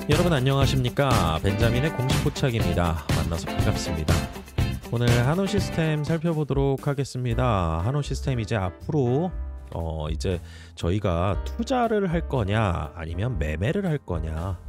여러분 안녕하십니까? 벤자민의 공식 포착입니다. 만나서 반갑습니다. 오늘 한호시스템 살펴보도록 하겠습니다. 한호시스템 이제 앞으로 이제 저희가 투자를 할 거냐 아니면 매매를 할 거냐,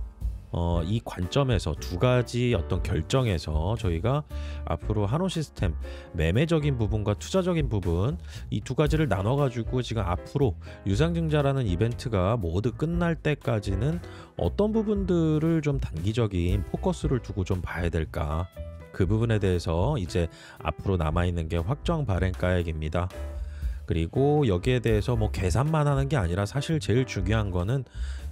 이 관점에서 두 가지 어떤 결정에서 저희가 앞으로 한호시스템 매매적인 부분과 투자적인 부분, 이 두 가지를 나눠 가지고 지금 앞으로 유상증자라는 이벤트가 모두 끝날 때까지는 어떤 부분들을 좀 단기적인 포커스를 두고 좀 봐야 될까, 그 부분에 대해서 이제 앞으로 남아있는 게 확정 발행가액입니다. 그리고 여기에 대해서 뭐 계산만 하는 게 아니라 사실 제일 중요한 거는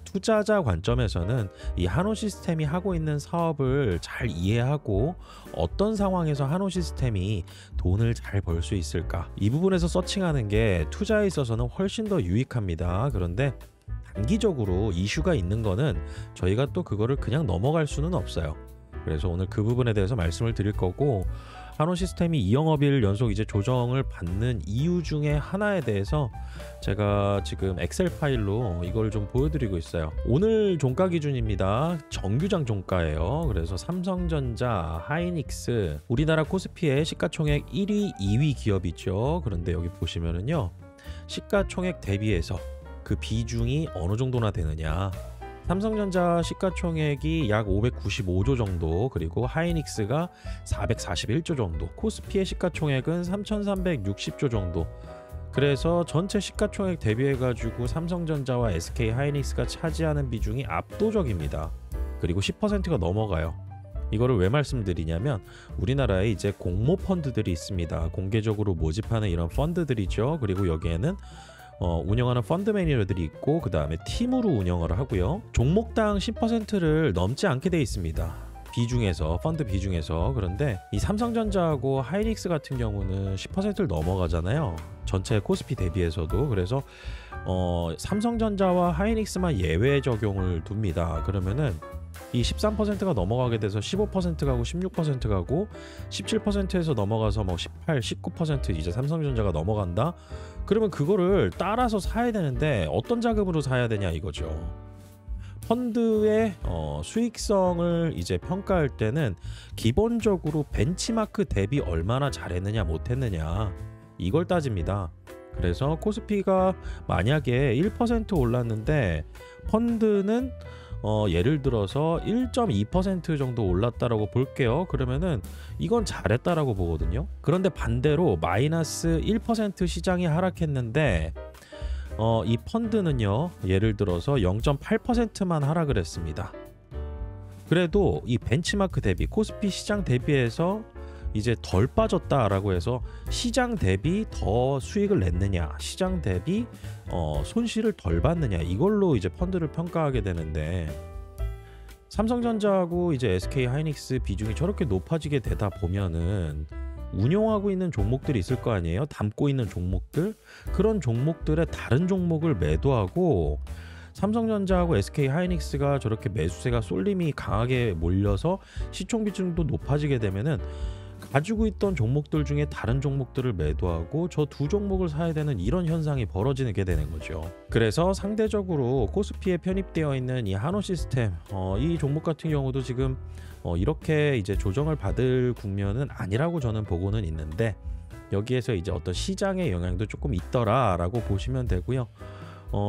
투자자 관점에서는 이 한호시스템이 하고 있는 사업을 잘 이해하고 어떤 상황에서 한호시스템이 돈을 잘 벌 수 있을까, 이 부분에서 서칭하는 게 투자에 있어서는 훨씬 더 유익합니다. 그런데 단기적으로 이슈가 있는 거는 저희가 또 그거를 그냥 넘어갈 수는 없어요. 그래서 오늘 그 부분에 대해서 말씀을 드릴 거고, 한호시스템이 2영업일 연속 이제 조정을 받는 이유 중에 하나에 대해서 제가 지금 엑셀 파일로 이걸 좀 보여드리고 있어요. 오늘 종가 기준입니다. 정규장 종가예요. 그래서 삼성전자, 하이닉스, 우리나라 코스피의 시가총액 1위, 2위 기업이죠. 그런데 여기 보시면은요, 시가총액 대비해서 그 비중이 어느 정도나 되느냐. 삼성전자 시가총액이 약 595조 정도, 그리고 하이닉스가 441조 정도, 코스피의 시가총액은 3360조 정도. 그래서 전체 시가총액 대비해가지고 삼성전자와 SK 하이닉스가 차지하는 비중이 압도적입니다. 그리고 10%가 넘어가요. 이거를 왜 말씀드리냐면, 우리나라에 이제 공모 펀드들이 있습니다. 공개적으로 모집하는 이런 펀드들이죠. 그리고 여기에는 운영하는 펀드 매니저들이 있고, 그 다음에 팀으로 운영을 하고요. 종목당 10%를 넘지 않게 돼 있습니다. 비중에서, 펀드 비중에서. 그런데 이 삼성전자하고 하이닉스 같은 경우는 10%를 넘어가잖아요. 전체 코스피 대비해서도. 그래서 삼성전자와 하이닉스만 예외 적용을 둡니다. 그러면은 이 13%가 넘어가게 돼서 15% 가고 16% 가고 17%에서 넘어가서 뭐 18, 19% 이제 삼성전자가 넘어간다. 그러면 그거를 따라서 사야 되는데 어떤 자금으로 사야 되냐 이거죠. 펀드의 수익성을 이제 평가할 때는 기본적으로 벤치마크 대비 얼마나 잘했느냐 못했느냐 이걸 따집니다. 그래서 코스피가 만약에 1% 올랐는데 펀드는 예를 들어서 1.2% 정도 올랐다라고 볼게요. 그러면은 이건 잘했다라고 보거든요. 그런데 반대로 마이너스 1% 시장이 하락했는데 이 펀드는요, 예를 들어서 0.8%만 하락을 했습니다. 그래도 이 벤치마크 대비, 코스피 시장 대비해서 이제 덜 빠졌다라고 해서 시장 대비 더 수익을 냈느냐, 시장 대비 손실을 덜 봤느냐, 이걸로 이제 펀드를 평가하게 되는데, 삼성전자하고 이제 SK 하이닉스 비중이 저렇게 높아지게 되다 보면은 운용하고 있는 종목들이 있을 거 아니에요. 담고 있는 종목들, 그런 종목들의 다른 종목을 매도하고, 삼성전자하고 SK 하이닉스가 저렇게 매수세가 쏠림이 강하게 몰려서 시총 비중도 높아지게 되면은 가지고 있던 종목들 중에 다른 종목들을 매도하고 저 두 종목을 사야 되는 이런 현상이 벌어지게 되는 거죠. 그래서 상대적으로 코스피에 편입되어 있는 이 한호시스템, 이 종목 같은 경우도 지금 이렇게 이제 조정을 받을 국면은 아니라고 저는 보고는 있는데, 여기에서 이제 어떤 시장의 영향도 조금 있더라라고 보시면 되고요.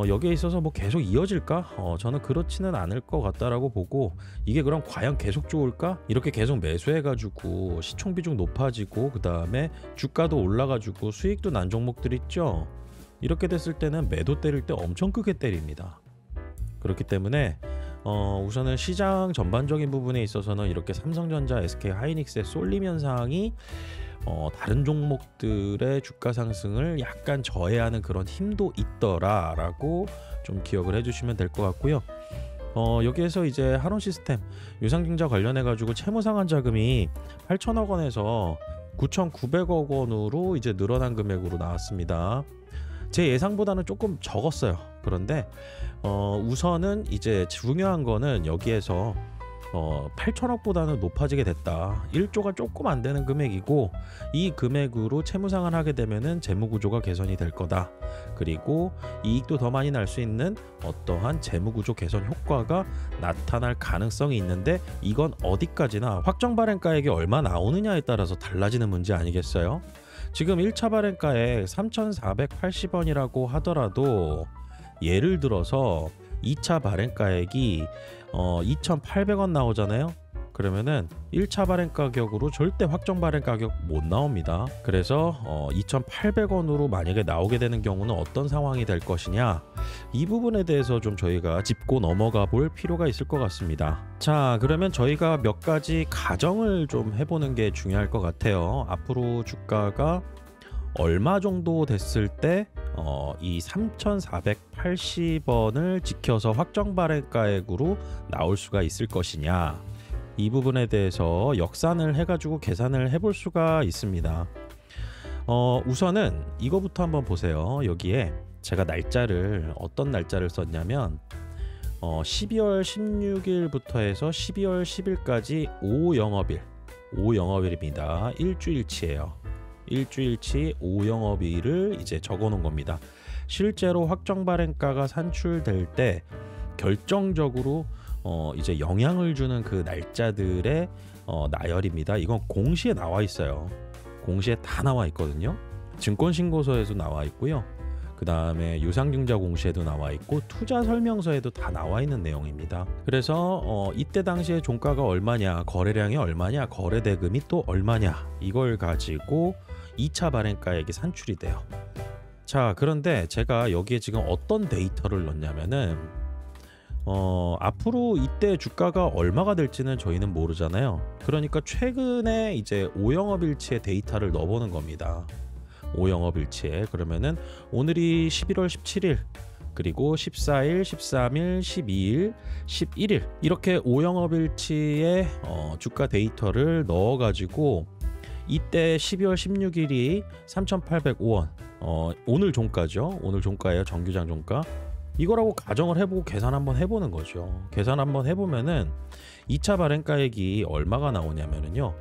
여기에 있어서 뭐 계속 이어질까? 저는 그렇지는 않을 것 같다라고 보고, 이게 그럼 과연 계속 좋을까? 이렇게 계속 매수해가지고 시총 비중 높아지고 그 다음에 주가도 올라가지고 수익도 난 종목들 있죠. 이렇게 됐을 때는 매도 때릴 때 엄청 크게 때립니다. 그렇기 때문에 우선은 시장 전반적인 부분에 있어서는 이렇게 삼성전자, SK 하이닉스의 쏠림 현상이 다른 종목들의 주가 상승을 약간 저해하는 그런 힘도 있더라라고 좀 기억을 해주시면 될 것 같고요. 여기에서 이제 한호시스템 유상증자 관련해 가지고 채무상환 자금이 8천억 원에서 9,900억 원으로 이제 늘어난 금액으로 나왔습니다. 제 예상보다는 조금 적었어요. 그런데 우선은 이제 중요한 거는 여기에서 8천억보다는 높아지게 됐다. 1조가 조금 안 되는 금액이고 이 금액으로 채무상환 하게 되면은 재무구조가 개선이 될 거다. 그리고 이익도 더 많이 날 수 있는 어떠한 재무구조 개선 효과가 나타날 가능성이 있는데 이건 어디까지나 확정 발행가액이 얼마 나오느냐에 따라서 달라지는 문제 아니겠어요? 지금 1차 발행가액 3,480원이라고 하더라도 예를 들어서 2차 발행가액이 2,800원 나오잖아요. 그러면은 1차 발행 가격으로 절대 확정 발행 가격 못 나옵니다. 그래서 2,800원으로 만약에 나오게 되는 경우는 어떤 상황이 될 것이냐, 이 부분에 대해서 좀 저희가 짚고 넘어가 볼 필요가 있을 것 같습니다. 자, 그러면 저희가 몇 가지 가정을 좀 해보는 게 중요할 것 같아요. 앞으로 주가가 얼마 정도 됐을 때 이 3,480원을 지켜서 확정 발행가액으로 나올 수가 있을 것이냐, 이 부분에 대해서 역산을 해가지고 계산을 해볼 수가 있습니다. 우선은 이거부터 한번 보세요. 여기에 제가 날짜를 어떤 날짜를 썼냐면 12월 16일부터 해서 12월 10일까지 5영업일입니다. 일주일치예요. 일주일치 5영업일을 이제 적어 놓은 겁니다. 실제로 확정 발행가가 산출될 때 결정적으로 이제 영향을 주는 그 날짜들의 나열입니다. 이건 공시에 나와 있어요. 공시에 다 나와 있거든요. 증권신고서에도 나와 있고요. 그 다음에 유상증자 공시에도 나와 있고 투자 설명서에도 다 나와 있는 내용입니다. 그래서 이때 당시에 종가가 얼마냐, 거래량이 얼마냐, 거래대금이 또 얼마냐, 이걸 가지고 2차 발행가액이 산출이 돼요. 자, 그런데 제가 여기에 지금 어떤 데이터를 넣냐면은 앞으로 이때 주가가 얼마가 될지는 저희는 모르잖아요. 그러니까 최근에 이제 5영업일치의 데이터를 넣어보는 겁니다. 5영업일치에 그러면은 오늘이 11월 17일, 그리고 14일, 13일, 12일, 11일 이렇게 5영업일치의 주가 데이터를 넣어가지고 이때 12월 16일이 3,805원, 오늘 종가죠. 오늘 종가예요. 정규장 종가. 이거라고 가정을 해보고 계산 한번 해보는 거죠. 계산 한번 해보면은 2차 발행가액이 얼마가 나오냐면요,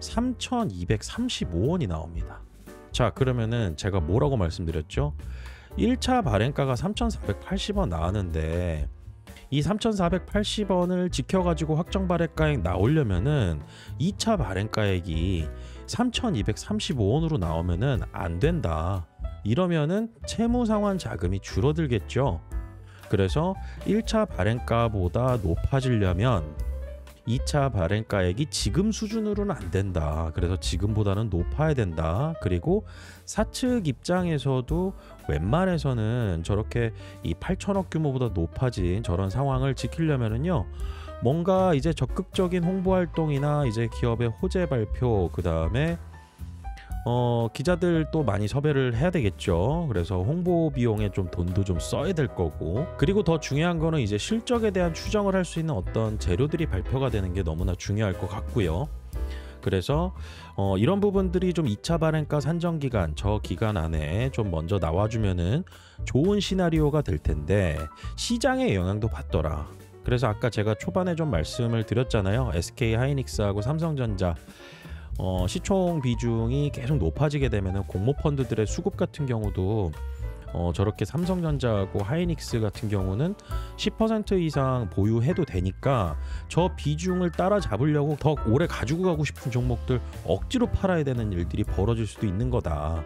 3,235원이 나옵니다. 자, 그러면은 제가 뭐라고 말씀드렸죠? 1차 발행가가 3,480원 나왔는데 이 3,480원을 지켜가지고 확정 발행가액 나오려면은 2차 발행가액이 3,235원으로 나오면은 안 된다. 이러면은 채무상환 자금이 줄어들겠죠. 그래서 1차 발행가보다 높아지려면 2차 발행가액이 지금 수준으로는 안 된다. 그래서 지금보다는 높아야 된다. 그리고 사측 입장에서도 웬만해서는 저렇게 이 8천억 규모보다 높아진 저런 상황을 지키려면은요, 뭔가 이제 적극적인 홍보 활동이나 이제 기업의 호재 발표, 그 다음에 기자들 또 많이 섭외를 해야 되겠죠. 그래서 홍보 비용에 좀 돈도 좀 써야 될 거고, 그리고 더 중요한 거는 이제 실적에 대한 추정을 할 수 있는 어떤 재료들이 발표가 되는 게 너무나 중요할 것 같고요. 그래서 이런 부분들이 좀 2차 발행가 산정 기간, 저 기간 안에 좀 먼저 나와주면은 좋은 시나리오가 될 텐데 시장의 영향도 받더라. 그래서 아까 제가 초반에 좀 말씀을 드렸잖아요. SK 하이닉스하고 삼성전자 시총 비중이 계속 높아지게 되면 공모펀드들의 수급 같은 경우도 저렇게 삼성전자하고 하이닉스 같은 경우는 10% 이상 보유해도 되니까 저 비중을 따라잡으려고 더 오래 가지고 가고 싶은 종목들 억지로 팔아야 되는 일들이 벌어질 수도 있는 거다.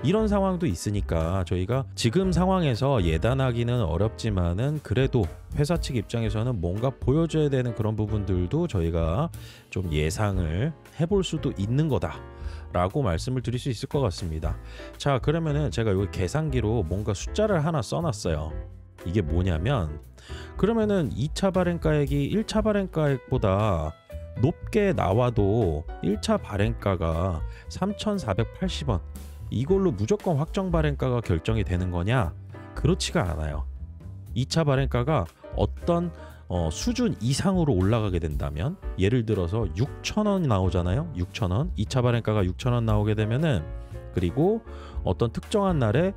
이런 상황도 있으니까 저희가 지금 상황에서 예단하기는 어렵지만은 그래도 회사 측 입장에서는 뭔가 보여줘야 되는 그런 부분들도 저희가 좀 예상을 해볼 수도 있는 거다 라고 말씀을 드릴 수 있을 것 같습니다. 자, 그러면은 제가 여기 계산기로 뭔가 숫자를 하나 써놨어요. 이게 뭐냐면, 그러면은 2차 발행가액이 1차 발행가액보다 높게 나와도 1차 발행가가 3,480원, 이걸로 무조건 확정 발행가가 결정이 되는 거냐? 그렇지가 않아요. 2차 발행가가 어떤 수준 이상으로 올라가게 된다면, 예를 들어서 6,000원 나오잖아요. 6,000원. 2차 발행가가 6,000원 나오게 되면은, 그리고 어떤 특정한 날에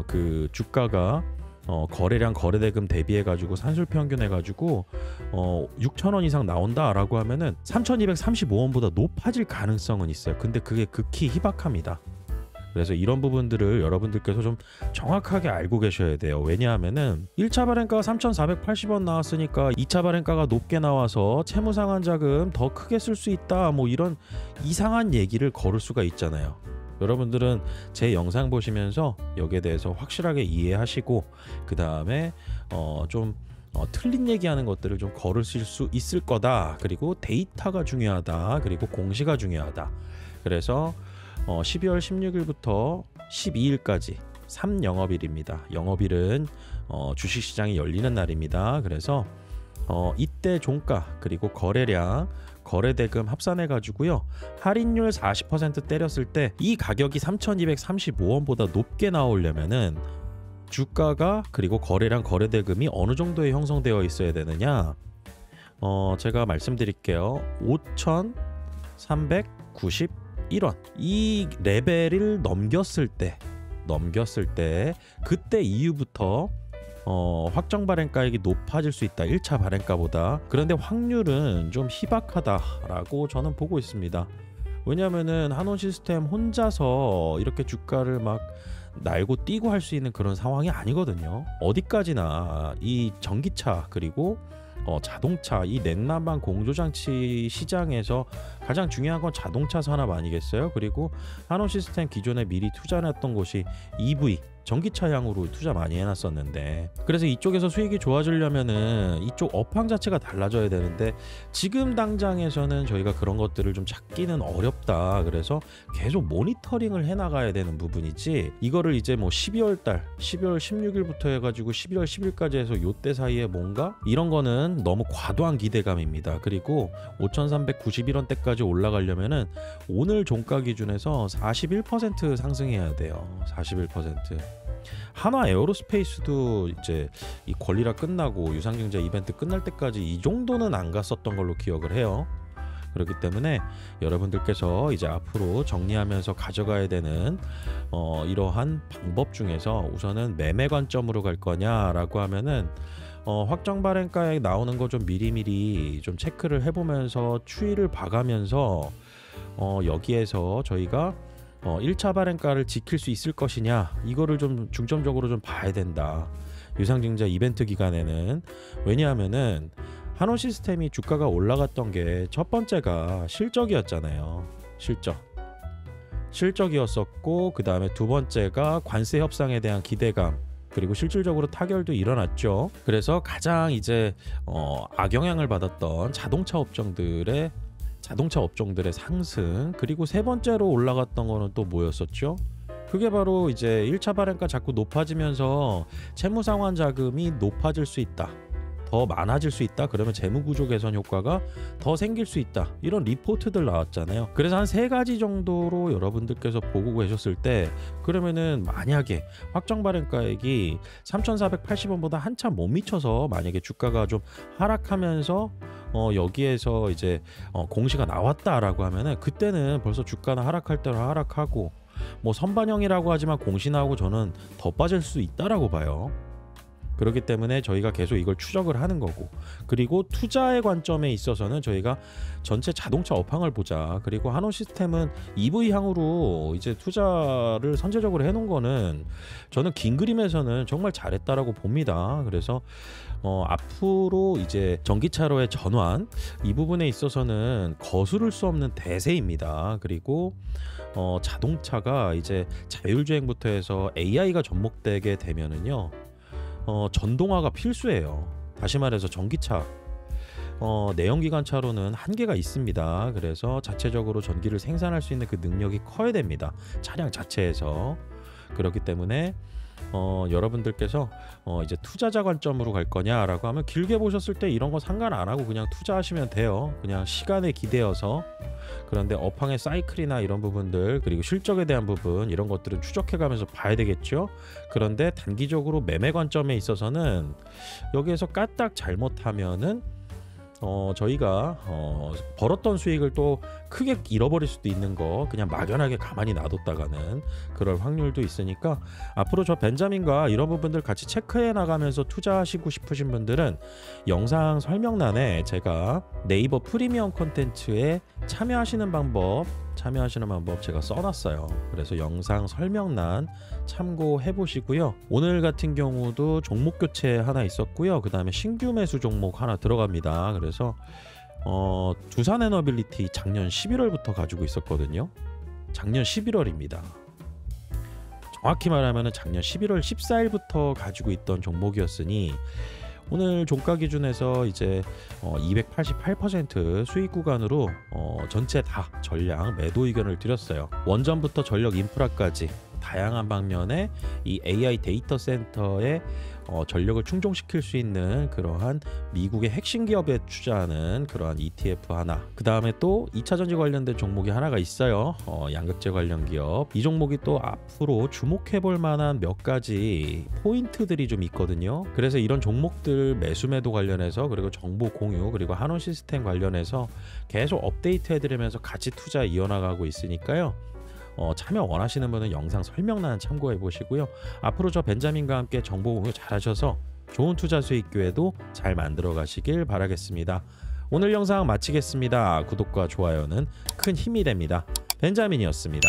그 주가가 거래량 거래대금 대비해 가지고 산술평균 해 가지고 6,000원 이상 나온다라고 하면은 3,235원보다 높아질 가능성은 있어요. 근데 그게 극히 희박합니다. 그래서 이런 부분들을 여러분들께서 좀 정확하게 알고 계셔야 돼요. 왜냐하면은 1차 발행가가 3,480원 나왔으니까 2차 발행가가 높게 나와서 채무상환자금 더 크게 쓸 수 있다, 뭐 이런 이상한 얘기를 걸을 수가 있잖아요. 여러분들은 제 영상 보시면서 여기에 대해서 확실하게 이해하시고 그 다음에 틀린 얘기하는 것들을 좀 걸으실 수 있을 거다. 그리고 데이터가 중요하다. 그리고 공시가 중요하다. 그래서 12월 16일부터 12일까지 3영업일입니다. 영업일은 주식시장이 열리는 날입니다. 그래서 이때 종가 그리고 거래량 거래대금 합산해 가지고요, 할인율 40% 때렸을 때 이 가격이 3,235원보다 높게 나오려면은 주가가 그리고 거래량 거래대금이 어느 정도에 형성되어 있어야 되느냐, 제가 말씀드릴게요. 5,391원 이 레벨을 넘겼을 때 그때 이후부터 확정 발행가액이 높아질 수 있다, 1차 발행가보다. 그런데 확률은 좀 희박하다라고 저는 보고 있습니다. 왜냐면은 한원시스템 혼자서 이렇게 주가를 막 날고 뛰고 할 수 있는 그런 상황이 아니거든요. 어디까지나 이 전기차 그리고 자동차, 이 냉난방 공조장치 시장에서 가장 중요한 건 자동차 산업 아니겠어요? 그리고 한원시스템 기존에 미리 투자했던 곳이 EV 전기차향으로 투자 많이 해놨었는데, 그래서 이쪽에서 수익이 좋아지려면은 이쪽 업황 자체가 달라져야 되는데 지금 당장에서는 저희가 그런 것들을 좀 찾기는 어렵다. 그래서 계속 모니터링을 해나가야 되는 부분이지, 이거를 이제 뭐 12월 16일부터 해가지고 11월 10일까지 해서 요때 사이에 뭔가 이런 거는 너무 과도한 기대감입니다. 그리고 5,391원대까지 올라가려면은 오늘 종가 기준에서 41% 상승해야 돼요. 41%. 한화 에어로스페이스도 이제 이 권리락 끝나고 유상증자 이벤트 끝날 때까지 이 정도는 안 갔었던 걸로 기억을 해요. 그렇기 때문에 여러분들께서 이제 앞으로 정리하면서 가져가야 되는 이러한 방법 중에서 우선은 매매 관점으로 갈 거냐라고 하면은 확정 발행가에 나오는 거 좀 미리미리 좀 체크를 해보면서 추이를 봐가면서 여기에서 저희가 1차 발행가를 지킬 수 있을 것이냐, 이거를 좀 중점적으로 좀 봐야 된다, 유상증자 이벤트 기간에는. 왜냐하면은 한원시스템이 주가가 올라갔던 게 첫 번째가 실적이었잖아요. 실적이었었고, 그 다음에 두 번째가 관세 협상에 대한 기대감, 그리고 실질적으로 타결도 일어났죠. 그래서 가장 이제 악영향을 받았던 자동차 업종들의 상승, 그리고 세 번째로 올라갔던 거는 또 뭐였었죠? 그게 바로 이제 1차 발행가 자꾸 높아지면서 채무상환 자금이 높아질 수 있다, 더 많아질 수 있다, 그러면 재무구조 개선 효과가 더 생길 수 있다, 이런 리포트들 나왔잖아요. 그래서 한 세 가지 정도로 여러분들께서 보고 계셨을 때, 그러면은 만약에 확정 발행가액이 3,480원보다 한참 못 미쳐서 만약에 주가가 좀 하락하면서 여기에서 이제 공시가 나왔다라고 하면은 그때는 벌써 주가는 하락할 대로 하락하고, 뭐 선반영이라고 하지만 공시 나오고 저는 더 빠질 수 있다라고 봐요. 그렇기 때문에 저희가 계속 이걸 추적을 하는 거고, 그리고 투자의 관점에 있어서는 저희가 전체 자동차 업황을 보자. 그리고 한원시스템은 EV향으로 이제 투자를 선제적으로 해놓은 거는 저는 긴 그림에서는 정말 잘했다라고 봅니다. 그래서 앞으로 이제 전기차로의 전환, 이 부분에 있어서는 거스를 수 없는 대세입니다. 그리고 자동차가 이제 자율주행부터 해서 AI가 접목되게 되면은요, 전동화가 필수예요. 다시 말해서 전기차, 내연기관차로는 한계가 있습니다. 그래서 자체적으로 전기를 생산할 수 있는 그 능력이 커야 됩니다, 차량 자체에서. 그렇기 때문에 여러분들께서 이제 투자자 관점으로 갈 거냐라고 하면, 길게 보셨을 때 이런 거 상관 안 하고 그냥 투자하시면 돼요. 그냥 시간에 기대어서. 그런데 업황의 사이클이나 이런 부분들, 그리고 실적에 대한 부분, 이런 것들은 추적해가면서 봐야 되겠죠. 그런데 단기적으로 매매 관점에 있어서는 여기에서 까딱 잘못하면은 저희가 벌었던 수익을 또 크게 잃어버릴 수도 있는 거 그냥 막연하게 가만히 놔뒀다가는 그럴 확률도 있으니까 앞으로 저 벤자민과 이런 부분들 같이 체크해 나가면서 투자하시고 싶으신 분들은 영상 설명란에 제가 네이버 프리미엄 콘텐츠에 참여하시는 방법 제가 써놨어요. 그래서 영상 설명란 참고해 보시고요. 오늘 같은 경우도 종목 교체 하나 있었고요. 그 다음에 신규 매수 종목 하나 들어갑니다. 그래서 두산에너빌리티 작년 11월부터 가지고 있었거든요. 작년 11월입니다. 정확히 말하면 작년 11월 14일부터 가지고 있던 종목이었으니 오늘 종가 기준에서 이제 288% 수익 구간으로 전체 다 전량 매도 의견을 드렸어요. 원전부터 전력 인프라까지 다양한 방면에 이 AI 데이터 센터에 전력을 충족시킬 수 있는 그러한 미국의 핵심 기업에 투자하는 그러한 ETF 하나, 그 다음에 또 2차전지 관련된 종목이 하나가 있어요. 양극재 관련 기업. 이 종목이 또 앞으로 주목해 볼 만한 몇 가지 포인트들이 좀 있거든요. 그래서 이런 종목들 매수 매도 관련해서, 그리고 정보 공유, 그리고 한원 시스템 관련해서 계속 업데이트 해드리면서 같이 투자 이어나가고 있으니까요. 참여 원하시는 분은 영상 설명란 참고해 보시고요. 앞으로 저 벤자민과 함께 정보 공유 잘 하셔서 좋은 투자 수익 기회도 잘 만들어 가시길 바라겠습니다. 오늘 영상 마치겠습니다. 구독과 좋아요는 큰 힘이 됩니다. 벤자민이었습니다.